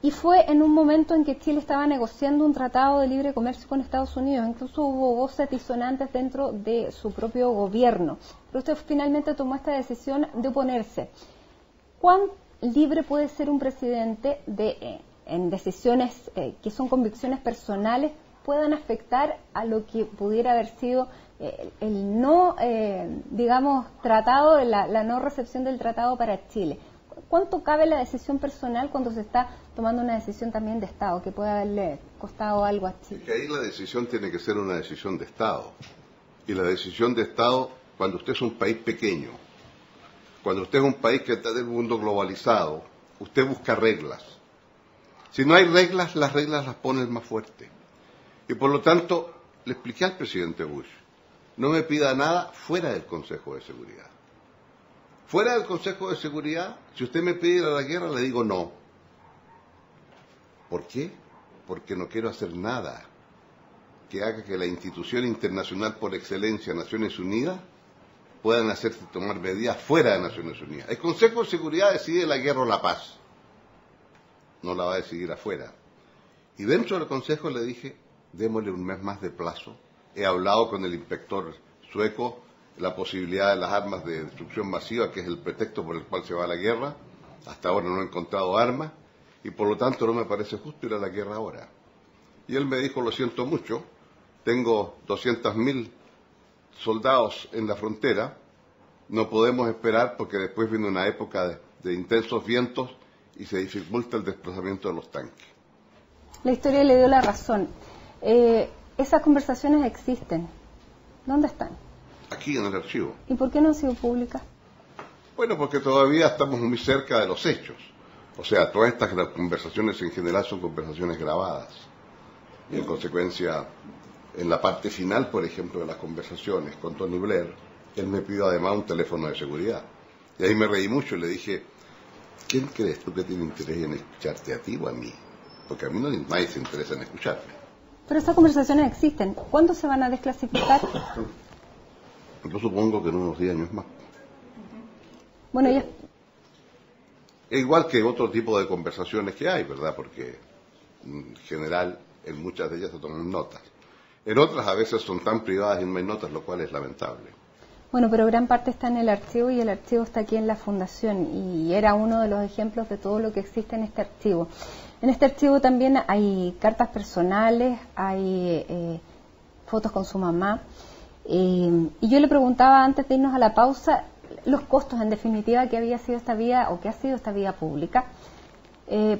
S1: y fue en un momento en que Chile estaba negociando un tratado de libre comercio con Estados Unidos. Incluso hubo voces disonantes dentro de su propio gobierno. Pero usted finalmente tomó esta decisión de oponerse. ¿Cuán libre puede ser un presidente en decisiones que son convicciones personales, puedan afectar a lo que pudiera haber sido el no, digamos, tratado, la no recepción del tratado para Chile? ¿Cuánto cabe la decisión personal cuando se está tomando una decisión también de Estado que puede haberle costado algo a Chile?
S2: Es que ahí la decisión tiene que ser una decisión de Estado. Y la decisión de Estado, cuando usted es un país pequeño, cuando usted es un país que está en el mundo globalizado, usted busca reglas. Si no hay reglas, las reglas las pone el más fuerte. Y por lo tanto, le expliqué al presidente Bush, no me pida nada fuera del Consejo de Seguridad. Fuera del Consejo de Seguridad, si usted me pide ir a la guerra, le digo no. ¿Por qué? Porque no quiero hacer nada que haga que la institución internacional por excelencia, Naciones Unidas, puedan hacerse tomar medidas fuera de Naciones Unidas. El Consejo de Seguridad decide la guerra o la paz. No la va a decidir afuera. Y dentro del Consejo le dije, démosle un mes más de plazo. He hablado con el inspector sueco la posibilidad de las armas de destrucción masiva, que es el pretexto por el cual se va a la guerra. Hasta ahora no he encontrado armas y por lo tanto no me parece justo ir a la guerra ahora. Y él me dijo, lo siento mucho, tengo 200.000 soldados en la frontera, no podemos esperar porque después viene una época de intensos vientos y se dificulta el desplazamiento de los tanques.
S1: La historia le dio la razón. Esas conversaciones existen. ¿Dónde están?
S2: Aquí en el archivo.
S1: ¿Y por qué no han sido públicas?
S2: Bueno, porque todavía estamos muy cerca de los hechos. O sea, todas estas conversaciones en general son conversaciones grabadas. Y en consecuencia, en la parte final, por ejemplo, de las conversaciones con Tony Blair, él me pidió además un teléfono de seguridad. Y ahí me reí mucho y le dije, ¿quién crees tú que tiene interés en escucharte, a ti o a mí? Porque a mí nadie se interesa en escucharme.
S1: Pero esas conversaciones existen. ¿Cuándo se van a desclasificar?
S2: Yo supongo que en unos 10 años más.
S1: Bueno, ya...
S2: Es igual que otro tipo de conversaciones que hay, ¿verdad? Porque en general en muchas de ellas se toman notas. En otras a veces son tan privadas y no hay notas, lo cual es lamentable.
S1: Bueno, pero gran parte está en el archivo y el archivo está aquí en la fundación y era uno de los ejemplos de todo lo que existe en este archivo. En este archivo también hay cartas personales, hay fotos con su mamá. Y yo le preguntaba antes de irnos a la pausa los costos en definitiva que había sido esta vía o que ha sido esta vía pública.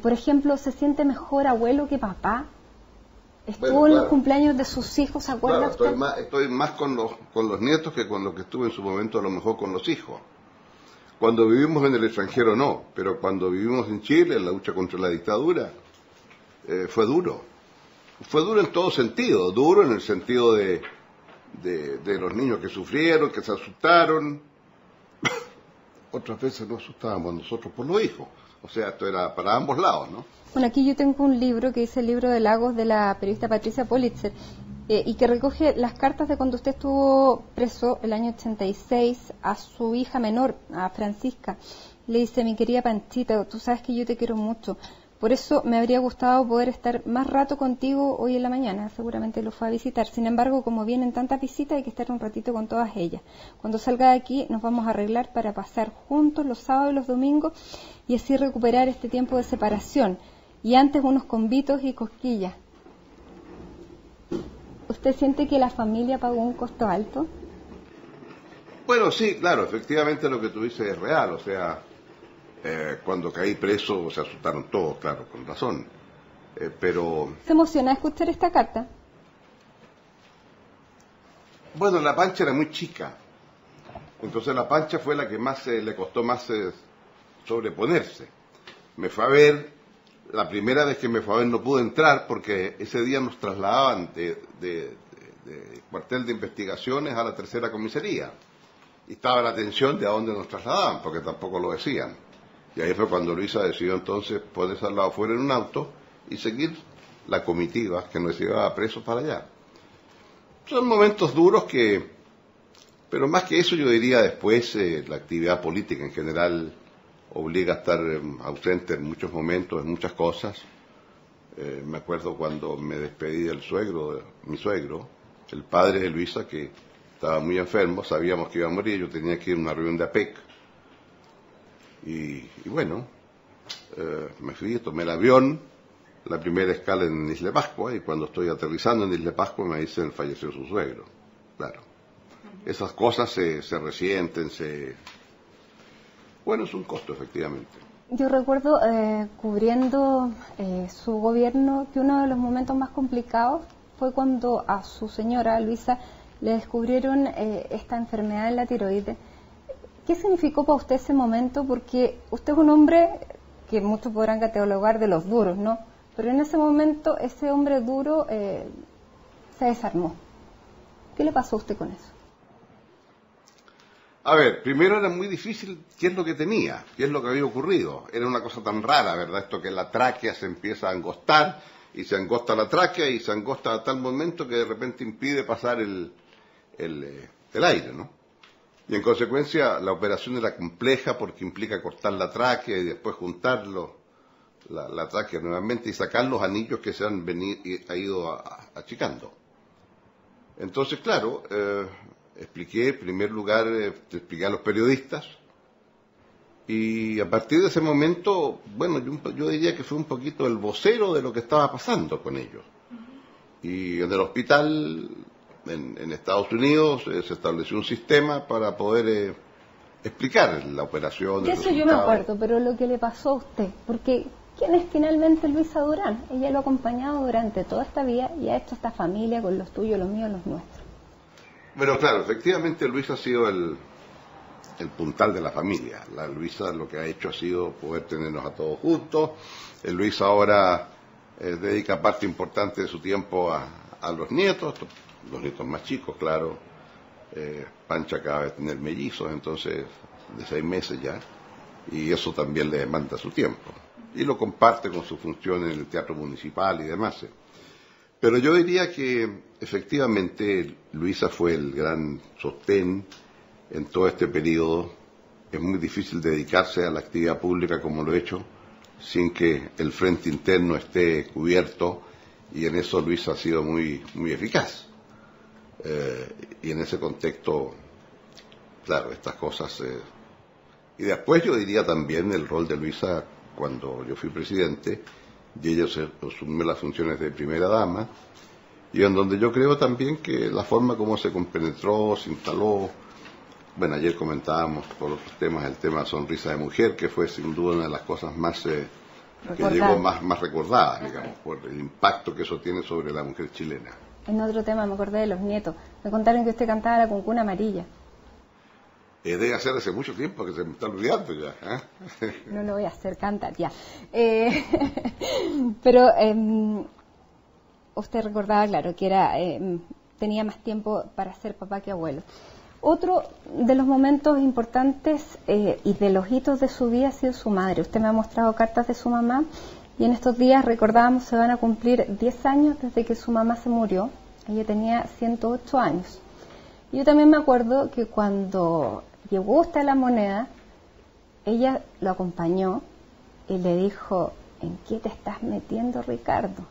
S1: Por ejemplo, ¿se siente mejor abuelo que papá? ¿Estuvo en los cumpleaños de sus hijos, se acuerda?
S2: Claro, estoy más con los nietos que con lo que estuve en su momento a lo mejor con los hijos. Cuando vivimos en el extranjero no, pero cuando vivimos en Chile, en la lucha contra la dictadura, fue duro. Fue duro en todo sentido, duro en el sentido de los niños que sufrieron, que se asustaron. Otras veces nos asustábamos nosotros por los hijos. O sea, esto era para ambos lados, ¿no?
S1: Bueno, aquí yo tengo un libro que dice el libro de Lagos de la periodista Patricia Politzer y que recoge las cartas de cuando usted estuvo preso el año 86 a su hija menor, a Francisca. Le dice: mi querida Panchita, tú sabes que yo te quiero mucho. Por eso me habría gustado poder estar más rato contigo hoy en la mañana. Seguramente lo fue a visitar. Sin embargo, como vienen tantas visitas, hay que estar un ratito con todas ellas. Cuando salga de aquí, nos vamos a arreglar para pasar juntos los sábados y los domingos y así recuperar este tiempo de separación. Y antes unos convitos y cosquillas. ¿Usted siente que la familia pagó un costo alto?
S2: Bueno, sí, claro, efectivamente lo que tú dices es real. O sea, cuando caí preso se asustaron todos, claro, con razón. Pero...
S1: ¿Se emociona escuchar esta carta?
S2: Bueno, la Pancha era muy chica. Entonces la Pancha fue la que más le costó más sobreponerse. Me fue a ver, la primera vez que me fue a ver no pude entrar porque ese día nos trasladaban de cuartel de investigaciones a la tercera comisaría. Y estaba la tensión de a dónde nos trasladaban, porque tampoco lo decían. Y ahí fue cuando Luisa decidió entonces ponerse al lado fuera en un auto y seguir la comitiva que nos llevaba presos para allá. Son momentos duros pero más que eso yo diría después, la actividad política en general obliga a estar ausente en muchos momentos, en muchas cosas. Me acuerdo cuando me despedí del mi suegro, el padre de Luisa, que estaba muy enfermo, sabíamos que iba a morir, yo tenía que ir a una reunión de APEC. Y bueno, me fui, tomé el avión, la primera escala en Isla Pascua, y cuando estoy aterrizando en Isla Pascua me dicen falleció su suegro. Claro, esas cosas se resienten, bueno, es un costo, efectivamente.
S1: Yo recuerdo cubriendo su gobierno que uno de los momentos más complicados fue cuando a su señora, Luisa, le descubrieron esta enfermedad en la tiroides. ¿Qué significó para usted ese momento? Porque usted es un hombre que muchos podrán catalogar de los duros, ¿no? Pero en ese momento ese hombre duro se desarmó. ¿Qué le pasó a usted con eso?
S2: A ver, primero era muy difícil qué es lo que tenía, qué es lo que había ocurrido. Era una cosa tan rara, ¿verdad? Esto que la tráquea se empieza a angostar, y se angosta la tráquea, y se angosta a tal momento que de repente impide pasar el aire, ¿no? Y en consecuencia la operación era compleja porque implica cortar la tráquea y después juntarlo, la tráquea nuevamente, y sacar los anillos que se han ido achicando. Entonces, claro, expliqué, en primer lugar, expliqué a los periodistas, y a partir de ese momento, bueno, yo diría que fue un poquito el vocero de lo que estaba pasando con ellos. Y en el hospital, en Estados Unidos, se estableció un sistema para poder explicar la operación.
S1: De eso yo me acuerdo, pero lo que le pasó a usted, porque ¿quién es finalmente Luisa Durán? Ella lo ha acompañado durante toda esta vida y ha hecho esta familia con los tuyos, los míos, los nuestros.
S2: Bueno, claro, efectivamente Luisa ha sido el puntal de la familia. La Luisa lo que ha hecho ha sido poder tenernos a todos juntos. Luisa ahora dedica parte importante de su tiempo a los nietos más chicos, claro. Pancha acaba de tener mellizos, entonces, de 6 meses ya, y eso también le demanda su tiempo. Y lo comparte con su función en el teatro municipal y demás. Pero yo diría que efectivamente Luisa fue el gran sostén en todo este periodo. Es muy difícil dedicarse a la actividad pública como lo he hecho sin que el frente interno esté cubierto, y en eso Luisa ha sido muy, muy eficaz. Y en ese contexto, claro, estas cosas... Y después yo diría también el rol de Luisa cuando yo fui presidente, y ella asumió las funciones de primera dama, y en donde yo creo también que la forma como se compenetró, se instaló. Bueno, ayer comentábamos por otros temas el tema Sonrisa de Mujer, que fue sin duda una de las cosas más que llegó más recordadas, digamos, por el impacto que eso tiene sobre la mujer chilena.
S1: En otro tema me acordé de los nietos. Me contaron que usted cantaba la cuncuna amarilla.
S2: Debe hacer hace mucho tiempo que se me está olvidando ya.
S1: No lo voy a hacer cantar ya. Pero usted recordaba, claro, que tenía más tiempo para ser papá que abuelo. Otro de los momentos importantes y de los hitos de su vida ha sido su madre. Usted me ha mostrado cartas de su mamá y en estos días recordábamos se van a cumplir 10 años desde que su mamá se murió. Ella tenía 108 años. Y yo también me acuerdo que cuando llegó usted a La Moneda, ella lo acompañó y le dijo: ¿en qué te estás metiendo, Ricardo?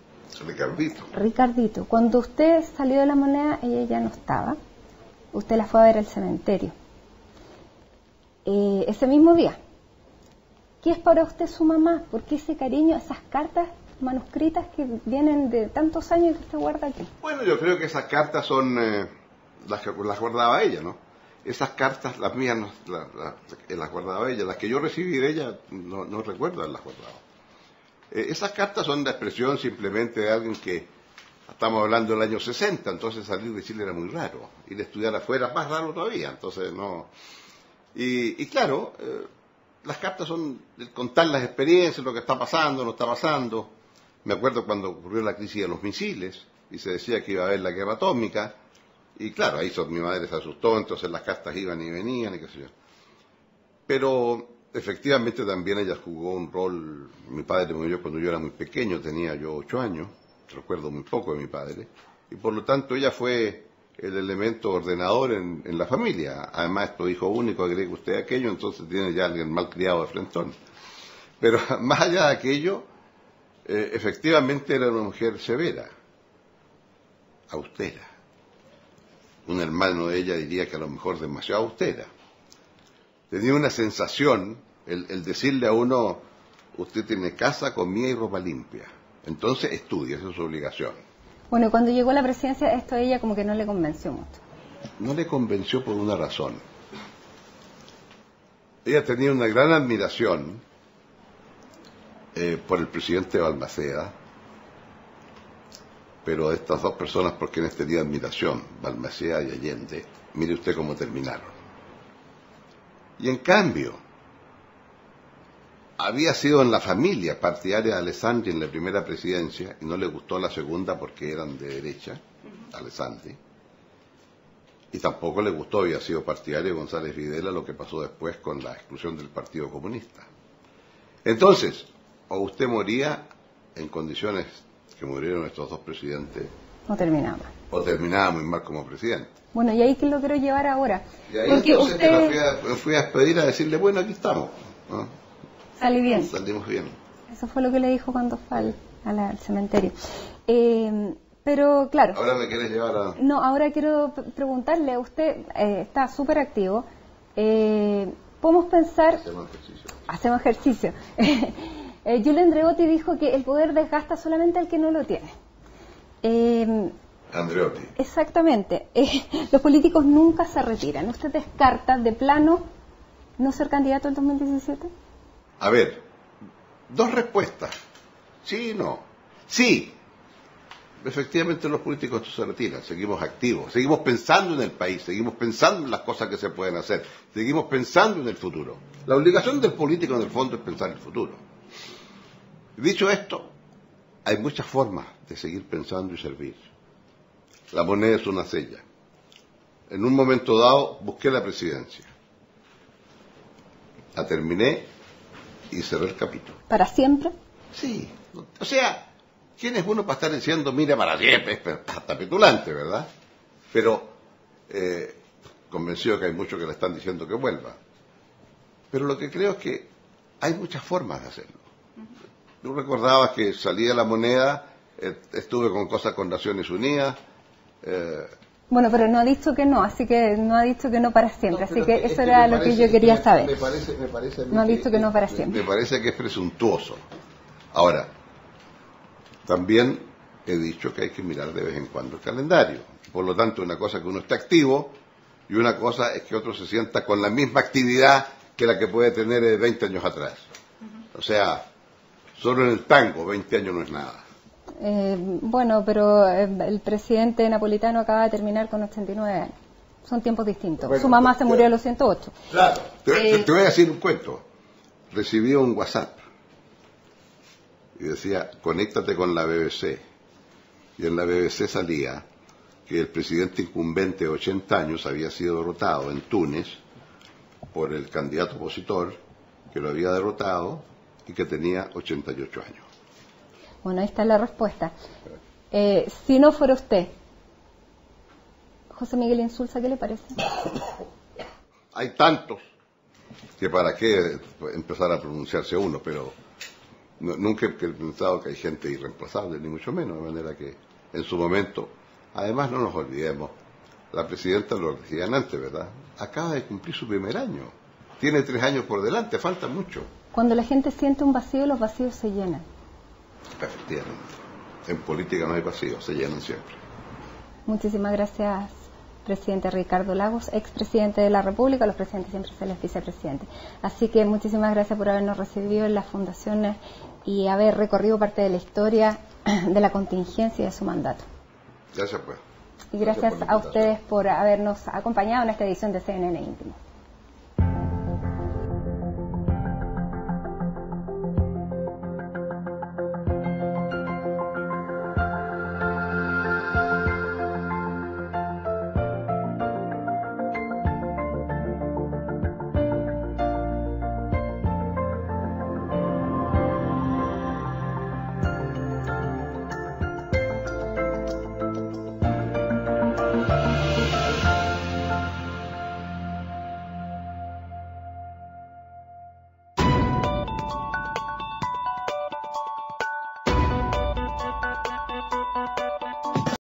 S1: Ricardito. Cuando usted salió de La Moneda, ella ya no estaba. Usted la fue a ver al cementerio. Ese mismo día. ¿Qué es para usted su mamá? ¿Por qué ese cariño, esas cartas manuscritas que vienen de tantos años que usted guarda aquí?
S2: Bueno, yo creo que esas cartas son las que las guardaba ella, ¿no? Esas cartas, las mías, las guardaba ella. Las que yo recibí de ella, no recuerdo haberlas guardado. Esas cartas son la expresión simplemente de alguien que, estamos hablando del año 60, entonces salir de Chile era muy raro. Ir a estudiar afuera, más raro todavía, entonces no... Y claro, las cartas son contar las experiencias, lo que está pasando, no está pasando. Me acuerdo cuando ocurrió la crisis de los misiles, y se decía que iba a haber la guerra atómica, y claro, ahí mi madre se asustó, entonces las cartas iban y venían, y qué sé yo. Pero efectivamente también ella jugó un rol. Mi padre murió cuando yo era muy pequeño, tenía yo 8 años, recuerdo muy poco de mi padre, y por lo tanto ella fue el elemento ordenador en la familia. Además, esto hijo único, agregue usted aquello, entonces tiene ya alguien mal criado de frentón. Pero más allá de aquello, efectivamente era una mujer severa, austera. Un hermano de ella diría que a lo mejor demasiado austera. Tenía una sensación, el decirle a uno: usted tiene casa, comida y ropa limpia, entonces estudia, esa es su obligación.
S1: Bueno, y cuando llegó a la presidencia, esto a ella como que no le convenció mucho.
S2: No le convenció por una razón. Ella tenía una gran admiración por el presidente Balmaceda, pero de estas dos personas por quienes tenía admiración, Balmaceda y Allende, mire usted cómo terminaron. Y en cambio, había sido en la familia partidaria de Alessandri en la primera presidencia, y no le gustó la segunda porque eran de derecha, Alessandri, y tampoco le gustó, había sido partidario de González Videla, lo que pasó después con la exclusión del Partido Comunista. Entonces, o usted moría en condiciones que murieron estos dos presidentes, o terminaba muy mal como presidente.
S1: Bueno, y ahí que lo quiero llevar ahora.
S2: Y ahí porque entonces usted... me fui a despedir a decirle: bueno, aquí estamos, ¿no?
S1: Salí bien.
S2: Salimos bien.
S1: Eso fue lo que le dijo cuando fue al cementerio. Pero claro.
S2: ¿Ahora me quieres llevar a...?
S1: No, ahora quiero preguntarle, usted está súper activo. Podemos pensar... Hacemos ejercicio. Giulio Andreotti dijo que el poder desgasta solamente al que no lo tiene.
S2: Andreotti.
S1: Exactamente. Los políticos nunca se retiran. ¿Usted descarta de plano no ser candidato en 2017?
S2: A ver, dos respuestas. Sí y no. Sí, efectivamente los políticos no se retiran, seguimos activos, seguimos pensando en el país, seguimos pensando en las cosas que se pueden hacer, seguimos pensando en el futuro. La obligación del político en el fondo es pensar en el futuro. Dicho esto, hay muchas formas de seguir pensando y servir. La Moneda es una sella. En un momento dado busqué la presidencia. La terminé y cerré el capítulo.
S1: ¿Para siempre?
S2: Sí. O sea, ¿quién es uno para estar diciendo mira para siempre? Es hasta petulante, ¿verdad? Pero convencido que hay muchos que le están diciendo que vuelva. Pero lo que creo es que hay muchas formas de hacerlo. Tú recordabas que salí de La Moneda, estuve con cosas con Naciones Unidas.
S1: Bueno, pero no ha dicho que no, así que no ha dicho que no para siempre, así que eso era lo que yo quería saber.
S2: Me parece
S1: no ha dicho que no para siempre.
S2: Me parece que es presuntuoso. Ahora, también he dicho que hay que mirar de vez en cuando el calendario. Por lo tanto, una cosa es que uno esté activo y una cosa es que otro se sienta con la misma actividad que la que puede tener 20 años atrás. O sea, solo en el tango 20 años no es nada.
S1: Bueno, pero el presidente napolitano acaba de terminar con 89 años. son tiempos distintos.
S2: Bueno,
S1: su mamá se murió a los 108.
S2: Claro. Te voy a decir un cuento. Recibí un WhatsApp y decía, conéctate con la BBC. Y en la BBC salía que el presidente incumbente de 80 años había sido derrotado en Túnez por el candidato opositor que lo había derrotado y que tenía 88 años.
S1: Bueno, ahí está la respuesta. Si no fuera usted, José Miguel Insulza, ¿qué le parece?
S2: Hay tantos que para qué empezar a pronunciarse uno, pero nunca he pensado que hay gente irreemplazable, ni mucho menos, de manera que en su momento, además no nos olvidemos, la presidenta lo decían antes, ¿verdad? Acaba de cumplir su primer año, tiene 3 años por delante, falta mucho.
S1: Cuando la gente siente un vacío, los vacíos se llenan.
S2: Efectivamente, en política no hay vacíos, se llenan siempre.
S1: Muchísimas gracias, presidente Ricardo Lagos, expresidente de la República. Los presidentes siempre se les vicepresidente. Así que muchísimas gracias por habernos recibido en las fundaciones y haber recorrido parte de la historia de la contingencia y de su mandato.
S2: Gracias, pues.
S1: Y gracias a ustedes por habernos acompañado en esta edición de CNN Íntimo.